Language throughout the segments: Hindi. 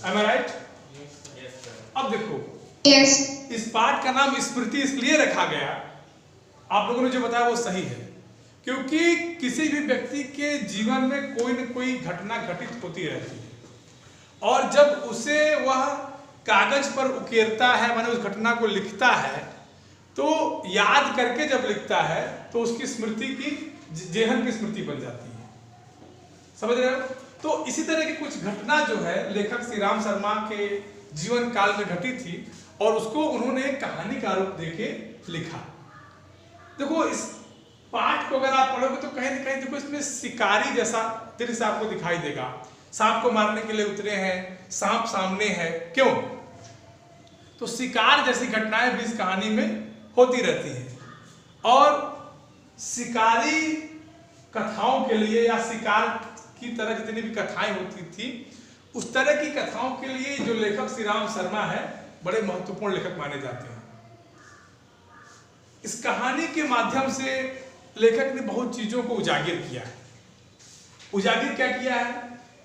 Am I right? अब देखो, इस पाठ का नाम स्मृति इसलिए रखा गया, आप लोगों ने जो बताया वो सही है, क्योंकि किसी भी व्यक्ति के जीवन में कोई न कोई घटना घटित होती रहती है, और जब उसे वह कागज पर उकेरता है, माने उस घटना को लिखता है, तो याद करके जब लिखता है तो उसकी स्मृति की जेहन की स्मृति बन जाती है। समझ रहे हो? तो इसी तरह की कुछ घटना जो है लेखक श्री राम शर्मा के जीवन काल में घटी थी, और उसको उन्होंने एक कहानी का रूप देके लिखा। देखो, इस पाठ को अगर आप पढ़ोगे तो कहीं ना कहीं देखो इसमें शिकारी जैसा दृश्य आपको दिखाई देगा। सांप को मारने के लिए उतरे हैं, सांप सामने है, क्यों? तो शिकार जैसी घटनाएं भी इस कहानी में होती रहती हैं, और शिकारी कथाओं के लिए या शिकार की तरह जितनी भी कथाएं होती थी, उस तरह की कथाओं के लिए जो लेखक श्री राम शर्मा है बड़े महत्वपूर्ण लेखक माने जाते हैं। इस कहानी के माध्यम से लेखक ने बहुत चीजों को उजागर किया है। उजागर क्या किया है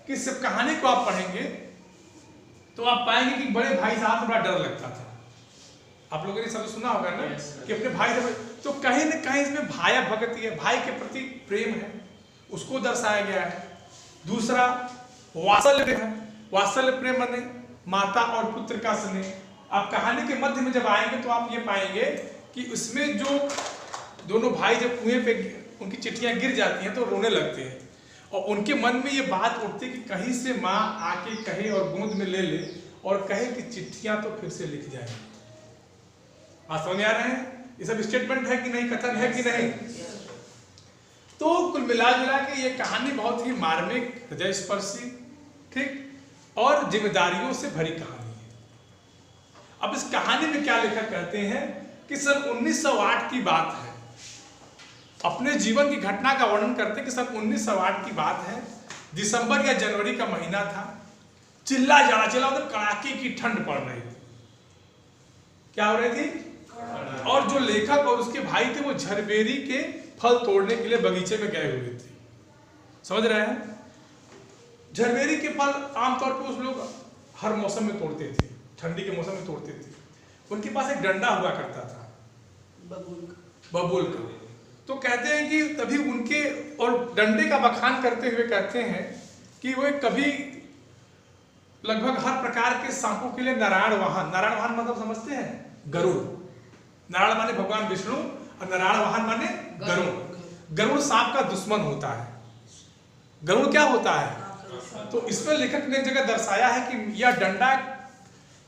कि सिर्फ कहानी को आप पढ़ेंगे तो आप पाएंगे कि बड़े भाई साहब को बड़ा डर लगता था। आप लोगों ने सब सुना होगा ना कि अपने भाई से, तो कहीं ना कहीं इसमें भाया भक्ति है, भाई के प्रति प्रेम है, उसको दर्शाया गया है। दूसरा वात्सल्य प्रेम है। वात्सल्य प्रेम माने माता और पुत्र का स्नेह। आप कहानी के मध्य में जब आएंगे तो आप ये पाएंगे कि उसमें जो दोनों भाई जब कुएं पे उनकी चिट्ठियां गिर जाती हैं तो रोने लगते हैं, और उनके मन में ये बात उठती है कि कहीं से माँ आके कहे और गोद में ले ले और कहे कि चिट्ठियां तो फिर से लिख जाएंगी। आप समझ आ रहे हैं? ये सब स्टेटमेंट है कि नहीं, कथन है कि नहीं? तो कुल मिला जुला के ये कहानी बहुत ही मार्मिक, हृदय स्पर्शी, ठीक, और जिम्मेदारियों से भरी कहानी है। अब इस कहानी में क्या लेखक कहते हैं कि सन 1908 की बात है। अपने जीवन की घटना का वर्णन करते कि सन 1908 की बात है, दिसंबर या जनवरी का महीना था। चिल्ला जाड़ा चला, मतलब कड़ाके की ठंड पड़ रही थी। क्या हो रही थी? और जो लेखक और उसके भाई थे वो झरबेरी के फल तोड़ने के लिए बगीचे में गए हुए थे। समझ रहे हैं? झरबेरी के फल आमतौर पर उस लोग हर मौसम में तोड़ते थे, ठंडी के मौसम में तोड़ते थे। उनके पास एक डंडा हुआ करता था, बबूल का। तो कहते हैं कि तभी उनके, और डंडे का बखान करते हुए कहते हैं कि वो कभी लगभग हर प्रकार के सांपों के लिए नारायण वाहन मतलब समझते हैं? गरुड़। नारायण माने भगवान विष्णु और नारायण वाहन माने गरुड़। गरुड़ सांप का दुश्मन होता है। गरुड़ क्या होता है? तो इसमें लेखक ने एक जगह दर्शाया है कि यह डंडा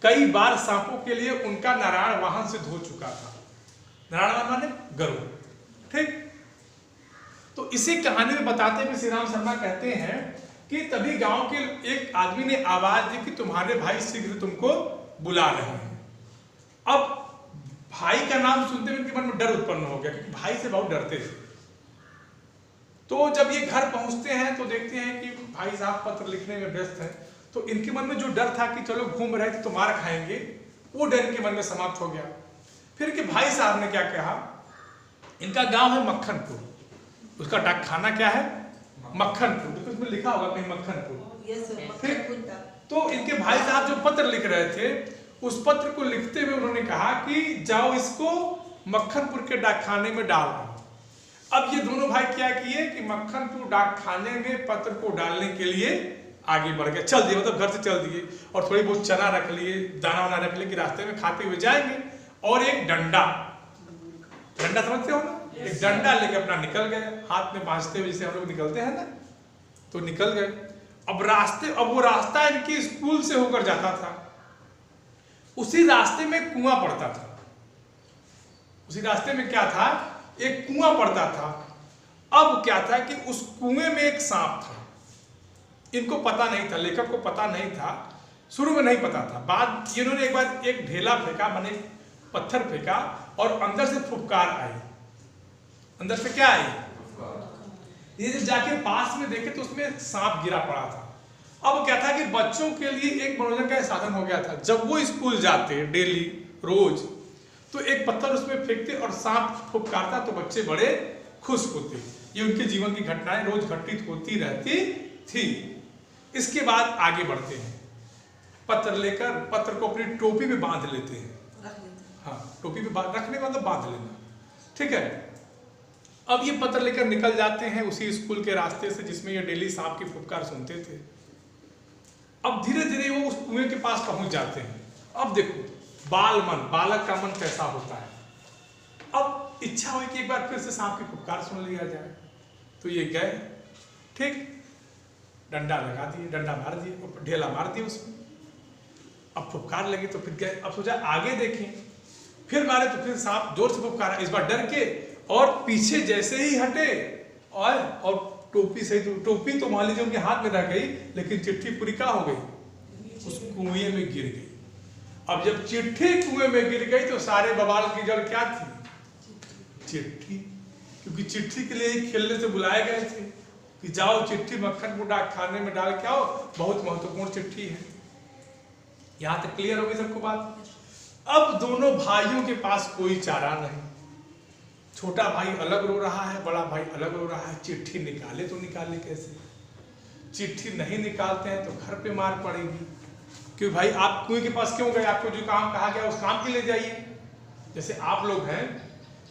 कई बार सांपों के लिए उनका नारायण वाहन सिद्ध हो चुका था। नारायण वाहन माने गरुड़, ठीक। तो इसी कहानी में बताते हुए श्री राम शर्मा कहते हैं कि तभी गांव के एक आदमी ने आवाज दी कि तुम्हारे भाई शीघ्र तुमको बुला रहे हैं। अब भाई का नाम सुनते हुए उनके मन में डर उत्पन्न हो गया, क्योंकि भाई से बहुत डरते थे। तो जब ये घर पहुंचते हैं तो देखते हैं कि भाई साहब पत्र लिखने में व्यस्त हैं। तो इनके मन में जो डर था कि चलो घूम रहे थे तो मार खाएंगे, वो डर इनके मन में समाप्त हो गया। फिर के भाई साहब ने क्या कहा, इनका गांव है मक्खनपुर, उसका डाक खाना क्या है? मक्खनपुर, देखो इसमें लिखा होगा कहीं मक्खनपुर। ठीक, तो इनके भाई साहब जो पत्र लिख रहे थे, उस पत्र को लिखते हुए उन्होंने कहा कि जाओ इसको मक्खनपुर के डाक खाने में डाल दो। अब ये दोनों भाई क्या किए कि मक्खनपुर डाक खाने में पत्र को डालने के लिए आगे बढ़ गए, चल दिए, मतलब घर से चल दिए, और थोड़ी बहुत चना रख लिए, दाना वाना रख लिए कि रास्ते में खाते हुए जाएंगे। और एक डंडा समझते हो ना, एक डंडा लेके अपना निकल गए, हाथ में बांधते हुए जैसे हम लोग निकलते हैं ना, तो निकल गए। अब वो रास्ता इनके स्कूल से होकर जाता था। उसी रास्ते में कुआं पड़ता था। उसी रास्ते में क्या था? एक कुआं पड़ता था। अब क्या था कि उस कुएं में एक सांप था। इनको पता नहीं था, लेखक को पता नहीं था, शुरू में नहीं पता था। बाद इन्होंने एक बार एक ढेला फेंका, माने पत्थर फेंका, और अंदर से फुफकार आई। अंदर से क्या आई? ये जब जाके पास में देखे तो उसमें सांप गिरा पड़ा था। अब क्या था कि बच्चों के लिए एक मनोरंजन का साधन हो गया था। जब वो स्कूल जाते डेली रोज, तो एक पत्थर उसमें फेंकते और सांप फुफकारता तो बच्चे बड़े खुश होते। ये उनके जीवन की घटनाएं रोज घटित होती रहती थी। इसके बाद आगे बढ़ते हैं। पत्र लेकर पत्र को अपनी टोपी में बांध लेते हैं। हाँ, टोपी में रखने का मतलब बांध लेना, ठीक है। अब ये पत्र लेकर निकल जाते हैं उसी स्कूल के रास्ते से जिसमें ये डेली सांप की फुफकार सुनते थे। अब धीरे धीरे वो उस कुएं के पास पहुंच जाते हैं। अब देखो बालक का मन कैसा होता है। अब इच्छा हुई कि एक बार फिर से सांप की फुफकार सुन लिया जाए, तो ये गए, ठीक, डंडा लगा दिए, डंडा मार दिए, ढेला मार दिए उसमें। अब फुफकार लगी तो फिर गए। अब सोचा आगे देखें, फिर मारे तो फिर सांप जोर से फुफकारा, इस बार डर के, और पीछे जैसे ही हटे और टोपी से, टोपी तो मान लीजिए उनके हाथ में रह गई, लेकिन चिट्ठी पूरी क्या हो गई, उस कुएं में गिर गई। अब जब चिट्ठी कुएं में गिर गई तो सारे बवाल की जड़ क्या थी, चिट्ठी। क्योंकि चिट्ठी के लिए खेलने से बुलाए गए थे कि जाओ चिट्ठी मक्खन को डाक खाने में डाल के आओ, बहुत महत्वपूर्ण चिट्ठी है। यहां तक क्लियर होगी सबको बात। अब दोनों भाइयों के पास कोई चारा नहीं। छोटा भाई अलग रो रहा है, बड़ा भाई अलग रो रहा है। चिट्ठी निकाले तो निकाले कैसे? चिट्ठी नहीं निकालते हैं तो घर पे मार पड़ेगी। क्यों भाई आप कुएं के पास क्यों गए? आपको जो काम कहा गया उस काम के लिए जाइए। जैसे आप लोग हैं,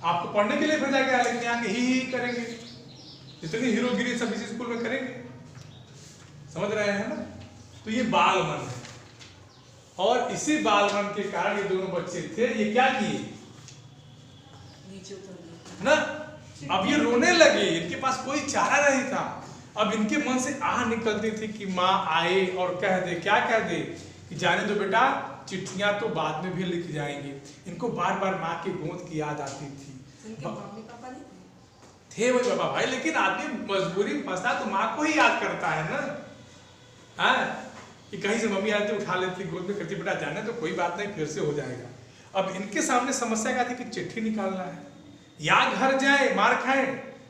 आपको पढ़ने के लिए भेजा गया, लेकिन यहाँ के ही करेंगे, जितनी हीरोगिरी सब इसी स्कूल में करेंगे। समझ रहे हैं ना? तो ये बाल मन है, और इसी बाल मन के कारण ये दोनों बच्चे थे, ये क्या किए ना, अब ये रोने लगे। इनके पास कोई चारा नहीं था। अब इनके मन से आह निकलती थी कि माँ आए और कह दे, क्या कह दे कि जाने दो बेटा, चिट्ठियां तो बाद में भी लिख जाएंगे। इनको बार बार माँ की गोद की याद आती थी। थे वही बाबा भाई, लेकिन आदमी मजबूरी में फंसा तो माँ को ही याद करता है ना। हाँ, कि कहीं से मम्मी आती उठा लेती, गोद में करती, बेटा जाने तो कोई बात नहीं, फिर से हो जाएगा। अब इनके सामने समस्या क्या थी कि चिट्ठी निकालना है, या घर जाए मार खाए,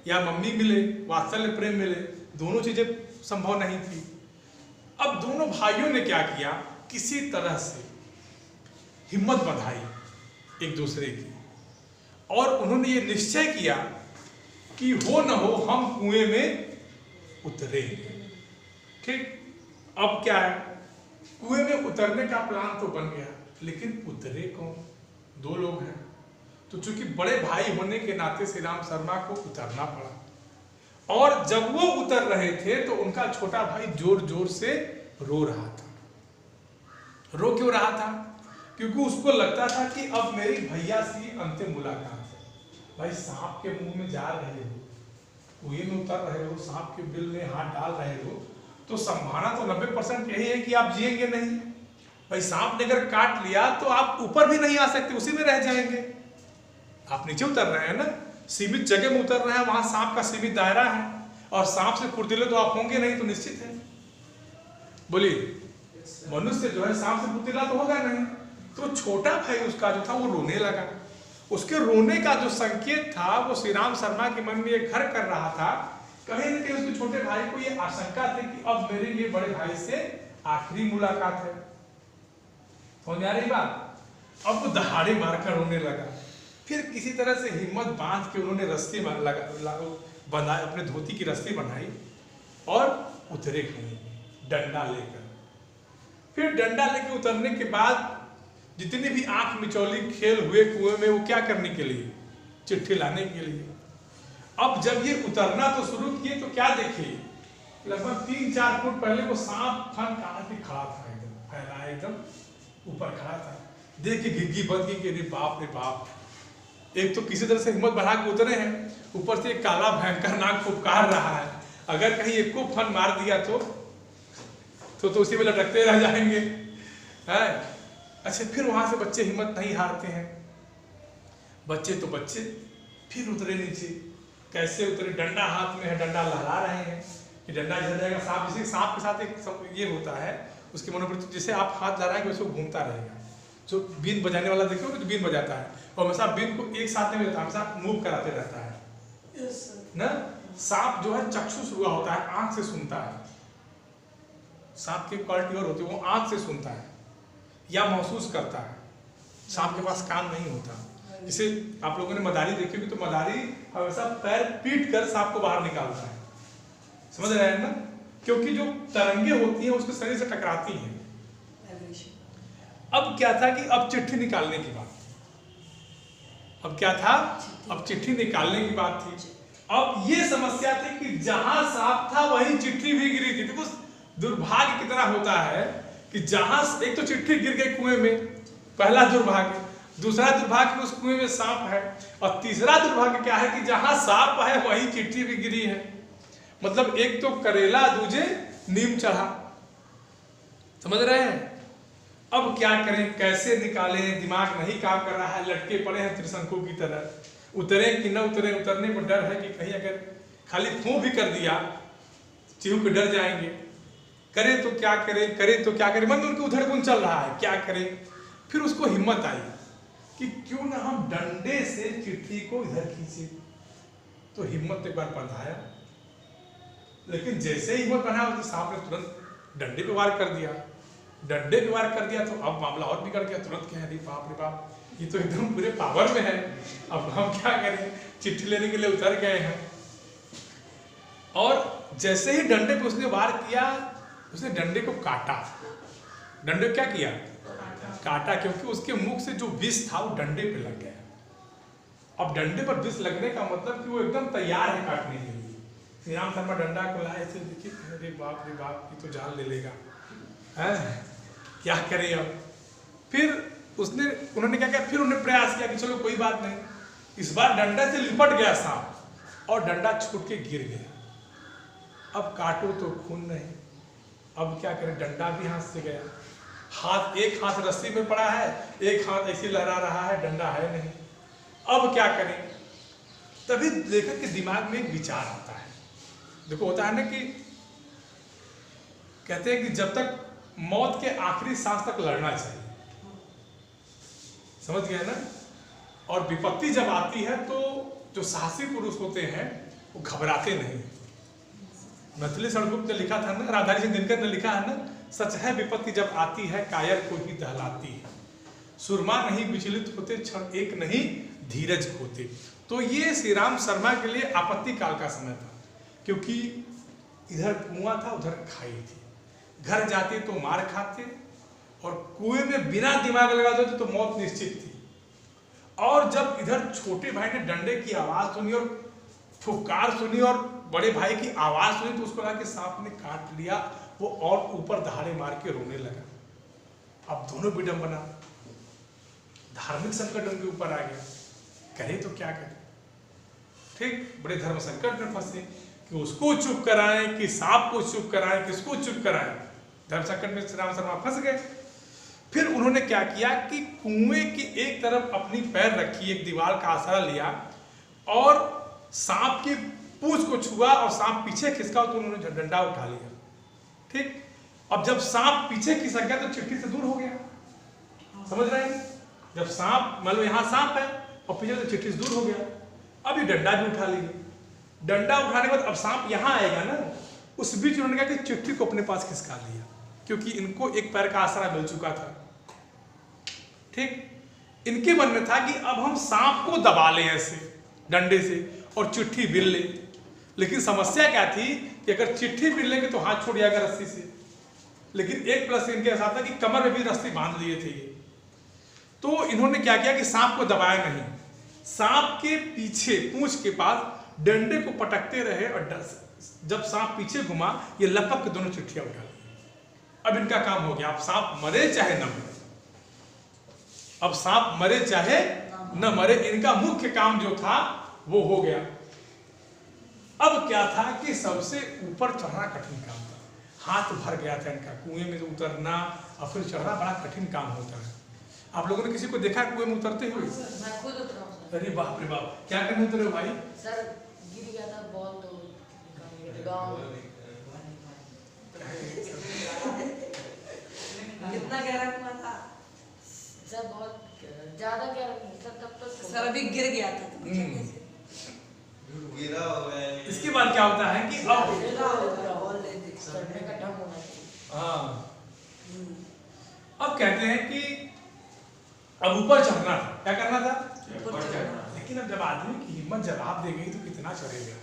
या मम्मी मिले, वात्सल्य प्रेम मिले, दोनों चीजें संभव नहीं थी। अब दोनों भाइयों ने क्या किया, किसी तरह से हिम्मत बंधाई एक दूसरे की, और उन्होंने ये निश्चय किया कि हो न हो हम कुएं में उतरेंगे। ठीक, अब क्या है, कुएं में उतरने का प्लान तो बन गया, लेकिन उतरे कौन? दो लोग हैं। तो चूंकि बड़े भाई होने के नाते श्री राम शर्मा को उतरना पड़ा, और जब वो उतर रहे थे तो उनका छोटा भाई जोर जोर से रो रहा था। रो क्यों रहा था? क्योंकि उसको लगता था कि अब मेरी भैया से अंतिम मुलाकात है। भाई सांप के मुंह में जा रहे हो, कुएं में उतर रहे हो, सांप के बिल में हाथ डाल रहे हो, तो संभावना तो 90% यही है कि आप जिएंगे नहीं। भाई सांप ने अगर काट लिया तो आप ऊपर भी नहीं आ सकते, उसी में रह जाएंगे। आप नीचे उतर रहे हैं ना, सीमित जगह में उतर रहे हैं, वहां सांप का सीमित दायरा है, और सांप से फुर्तीले तो आप होंगे नहीं, तो निश्चित है। बोलिए, मनुष्य जो है सांप से फुर्तीला तो होगा नहीं। तो छोटा भाई उसका जो था वो रोने लगा। उसके रोने का जो संकेत था वो श्री राम शर्मा के मन में ये घर कर रहा था। कहीं न कहीं उसके छोटे भाई को ये आशंका थी कि अब मेरे लिए बड़े भाई से आखिरी मुलाकात है। समझ आ रही बात? अब वो दहाड़े मारकर रोने लगा। फिर किसी तरह से हिम्मत बांध के उन्होंने रस्सी बनाई, अपने धोती की रस्सी बनाई और उतरे कुएं डंडा लेकर। फिर डंडा लेकर उतरने के बाद जितने भी आंख मिचौली खेल हुए कुएं में, वो क्या करने के लिए, चिट्ठी लाने के लिए। अब जब ये उतरना तो शुरू किए तो क्या देखे, लगभग 3-4 फुट पहले वो सांप फन कहा कि खड़ा था, एकदम फैला, एकदम ऊपर खड़ा था। देख के घिग्गी बंद की कि रे बाप रे बाप। एक तो किसी तरह से हिम्मत बढ़ा के उतरे हैं, ऊपर से एक काला भयंकर नाग फुफकार रहा है। अगर कहीं एक को फन मार दिया तो उसी में लटकते रह जाएंगे, है। अच्छा, फिर वहां से बच्चे हिम्मत नहीं हारते हैं। बच्चे तो बच्चे फिर उतरे नीचे। कैसे उतरे? डंडा हाथ में है, डंडा लहरा रहे हैं कि डंडा झड़ जाएगा। सांप, जैसे सांप के साथ एक ये होता है, उसकी मनोवृत्ति, जैसे आप हाथ लहराएंगे वैसे वो घूमता रहेगा। जो बीन बजाने वाला देखो तो बीन बजाता है, और हमेशा बीन को एक साथ नहीं बजाता, हमेशा मूव कराते रहता है ना। सांप जो है चक्षुष हुआ होता है, आंख से सुनता है। सांप की क्वालिटी और होती है, वो आंख से सुनता है या महसूस करता है। सांप के पास कान नहीं होता। जैसे आप लोगों ने मदारी देखी होगी, तो मदारी हमेशा पैर पीट कर सांप को बाहर निकालता है। समझ रहे हैं ना? क्योंकि जो तरंगे होती हैं उसके शरीर से टकराती हैं, अब क्या था कि अब चिट्ठी निकालने की बात थी। अब क्या था? अब चिट्ठी निकालने की बात थी। अब ये समस्या थी कि जहां सांप था वहीं चिट्ठी भी गिरी थी। देखो दुर्भाग्य कितना होता है कि जहां एक तो चिट्ठी गिर गई कुएं में, पहला दुर्भाग्य। दूसरा दुर्भाग्य उस कुएं में सांप है, और तीसरा दुर्भाग्य क्या है कि जहां सांप है वहीं चिट्ठी भी गिरी है। मतलब एक तो करेला दूजे नीम चढ़ा। समझ रहे हैं? अब क्या करें, कैसे निकालें, दिमाग नहीं काम कर रहा है, लटके पड़े हैं त्रिशंकु की तरह। उतरे कि न उतरे, उतरने पर डर है कि कहीं अगर खाली फूं भी कर दिया चीहू के डर जाएंगे। करें तो क्या करें, करें तो क्या करें, मन में उनके उधड़ बुन चल रहा है क्या करें। फिर उसको हिम्मत आई कि क्यों ना हम डंडे से चिट्ठी को इधर खींचे। तो हिम्मत एक बार बंधाया, लेकिन जैसे ही हिम्मत बना तो सांप ने तुरंत डंडे पे वार कर दिया। डंडे पे वार कर दिया तो अब मामला और बिगड़ गया। तुरंत कह दी बाप रे बाप, ये तो एकदम पूरे पावर में है, अब हम क्या करें। चिट्ठी लेने के लिए उतर गए हैं, और जैसे ही डंडे पे उसने वार किया, उसने डंडे को काटा। डंडे को क्या किया? काटा, क्योंकि उसके मुख से जो विष था वो डंडे पे लग गया। अब डंडे पर विष लगने का मतलब कि वो एकदम तैयार है काटने के लिए। श्री राम शर्मा डंडा को लाए थे, देखिए अरे बाप रे बाप, ये तो जान ले लेगा, है क्या करें अब। फिर उन्होंने क्या किया, फिर उन्होंने प्रयास किया कि चलो कोई बात नहीं। इस बार डंडा से लिपट गया सांप और डंडा छूट के गिर गया। अब काटो तो खून नहीं, अब क्या करें, डंडा भी हाथ से गया। हाथ, एक हाथ रस्सी में पड़ा है, एक हाथ ऐसे लहरा रहा है, डंडा है नहीं। अब क्या करें। तभी लेखक के दिमाग में एक विचार आता है। देखो होता है ना कि कहते हैं कि जब तक मौत के आखिरी सांस तक लड़ना चाहिए। समझ गए ना? और विपत्ति जब आती है तो जो साहसी पुरुष होते हैं वो घबराते नहीं। मैथिली शरणगुप्त ने लिखा था ना, राधारी सिंह दिनकर ने लिखा है ना, सच है विपत्ति जब आती है कायर को ही दहलाती है। सुरमा नहीं विचलित होते, क्षण एक नहीं धीरज खोते। तो ये श्री राम शर्मा के लिए आपत्ति काल का समय था, क्योंकि इधर कुआं था, उधर खाई थी। घर जाते तो मार खाते, और कुएं में बिना दिमाग लगा देते तो मौत निश्चित थी। और जब इधर छोटे भाई ने डंडे की आवाज सुनी और फुफकार सुनी और बड़े भाई की आवाज सुनी, तो उसको लगा कि सांप ने काट लिया। वो और ऊपर दहाड़े मार के रोने लगा। अब दोनों विडंबना, धार्मिक संकट उनके ऊपर आ गया, करे तो क्या करे। ठीक, बड़े धर्म संकट में फंसे कि उसको चुप कराएं कि सांप को चुप कराएं, किसको चुप कराएं। धर्म संकट में श्री राम शर्मा फंस गए। फिर उन्होंने क्या किया कि कुएं की एक तरफ अपनी पैर रखी, एक दीवार का आसरा लिया और सांप की पूंछ को छुआ और सांप पीछे खिसका तो उन्होंने डंडा उठा लिया। ठीक, अब जब सांप पीछे खिसक गया तो चिट्ठी से दूर हो गया। समझ रहे हैं? जब सांप, मान लो यहाँ सांप है और पीछे तो चिट्ठी से दूर हो गया। अब ये डंडा भी उठा लिए। डंडा उठाने के बाद अब सांप यहाँ आएगा ना, उस बीच उन्होंने कहा कि चिट्ठी को अपने पास खिसका लिया, क्योंकि इनको एक पैर का आसरा मिल चुका था। ठीक, इनके मन में था कि अब हम सांप को दबा लें ऐसे डंडे से और चिट्ठी बिल ले। लेकिन समस्या क्या थी कि अगर चिट्ठी बिल लेंगे तो हाथ छूट जाएगा रस्सी से। लेकिन एक प्लस इनके साथ था कि कमर में भी रस्सी बांध लिए थे ये। तो इन्होंने क्या किया कि सांप को दबाया नहीं, सांप के पीछे पूंछ के पास डंडे को पटकते रहे, और जब सांप पीछे घुमा ये लपक के दोनों चिट्ठियां उठा ली। अब इनका काम हो गया। अब सांप मरे चाहे न मरे, अब सांप मरे चाहे न मरे, इनका मुख्य काम जो था वो हो गया। अब क्या था कि सबसे ऊपर चढ़ना कठिन काम था। हाथ भर गया था इनका, कुएं में उतरना और फिर चढ़ना बड़ा कठिन काम होता है। आप लोगों ने किसी को देखा कुएं में उतरते हुए? मैं खुद उतरा हूं सर। अरे बाप रे बाप, क्या करने उतरे हो भाई? सर गिर गया था बॉल तो गांव। कितना गहरा कुआं था सर? बहुत ज्यादा गहरा नहीं सर, तब तो सर अभी गिर गया था तो गिरा हो गया। इसके बाद क्या होता है कि अब चढ़ने का ढंग होना चाहिए। हाँ, अब कहते हैं कि अब ऊपर चढ़ना था। क्या करना था? लेकिन अब जब आदमी की हिम्मत जवाब दे गई तो कितना चढ़ेगा?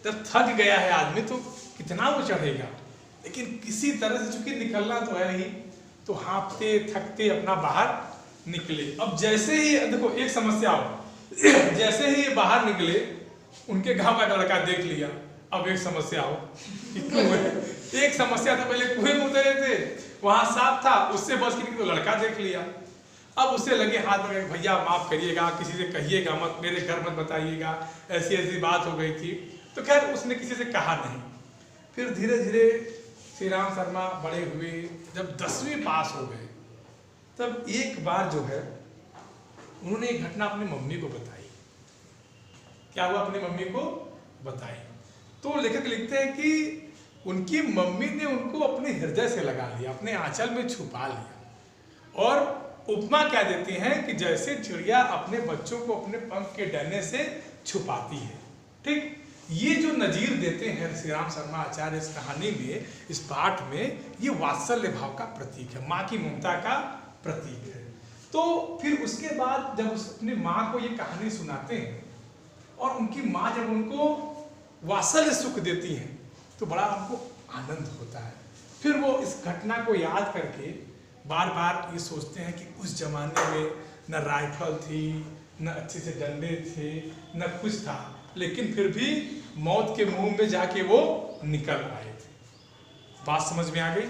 जब थक गया है आदमी तो कितना वो चढ़ेगा। लेकिन किसी तरह से चूंकि निकलना तो है ही, तो हाँफते थकते अपना बाहर निकले। अब जैसे ही देखो एक समस्या हो, जैसे ही ये बाहर निकले उनके गांव का लड़का देख लिया। अब एक समस्या हो, एक समस्या तो पहले कुएं में उतरे थे, वहां सांप था, उससे बच के तो लड़का देख लिया। अब उससे लगे हाथ में, भैया माफ करिएगा, किसी से कहिएगा मत, मेरे घर मत बताइएगा, ऐसी ऐसी बात हो गई थी। तो खैर उसने किसी से कहा नहीं। फिर धीरे धीरे श्री राम शर्मा बड़े हुए, जब 10वीं पास हो गए, तब एक बार जो है उन्होंने एक घटना अपनी मम्मी को बताई। क्या हुआ, अपनी मम्मी को बताई। तो लेखक लिखते हैं कि उनकी मम्मी ने उनको अपने हृदय से लगा लिया, अपने आंचल में छुपा लिया। और उपमा क्या देती हैं कि जैसे चिड़िया अपने बच्चों को अपने पंख के डरने से छुपाती है। ठीक, ये जो नजीर देते हैं श्री राम शर्मा आचार्य इस कहानी में, इस पाठ में, ये वात्सल्य भाव का प्रतीक है, माँ की ममता का प्रतीक है। तो फिर उसके बाद जब अपनी माँ को ये कहानी सुनाते हैं और उनकी माँ जब उनको वात्सल्य सुख देती हैं तो बड़ा उनको आनंद होता है। फिर वो इस घटना को याद करके बार बार ये सोचते हैं कि उस जमाने में न राइफल थी, न अच्छे से डंडे थे, न कुछ था, लेकिन फिर भी मौत के मुंह में जाके वो निकल आए थे। बात समझ में आ गई?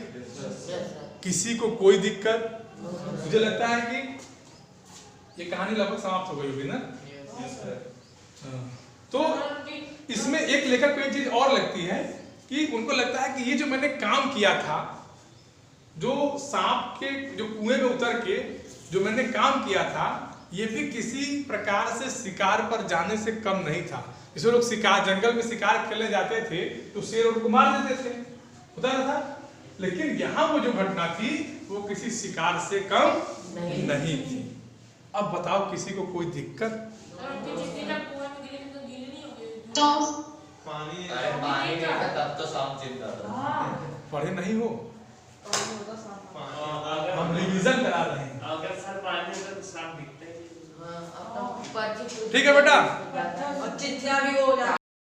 किसी को कोई दिक्कत? मुझे लगता है कि ये कहानी लगभग समाप्त हो गई होगी ना। तो इसमें एक लेखक को एक चीज और लगती है कि उनको लगता है कि ये जो मैंने काम किया था, जो सांप के जो कुएं में उतर के जो मैंने काम किया था, ये भी किसी प्रकार से शिकार पर जाने से कम नहीं था। जैसे लोग शिकार, जंगल में शिकार खेलने जाते थे तो शेर उनको मार देते थे, होता ना था। लेकिन यहाँ वो जो घटना थी वो किसी शिकार से कम नहीं थी। अब बताओ किसी को कोई दिक्कत? पानी नहीं था तब तो सांप जिंदा था। पढ़े नहीं हो? हम रिवीजन करा रहे हैं। अगर सर पानी में तो सांप दिखता है। ठीक है बेटा। और चिट्ठियां भी हो जाती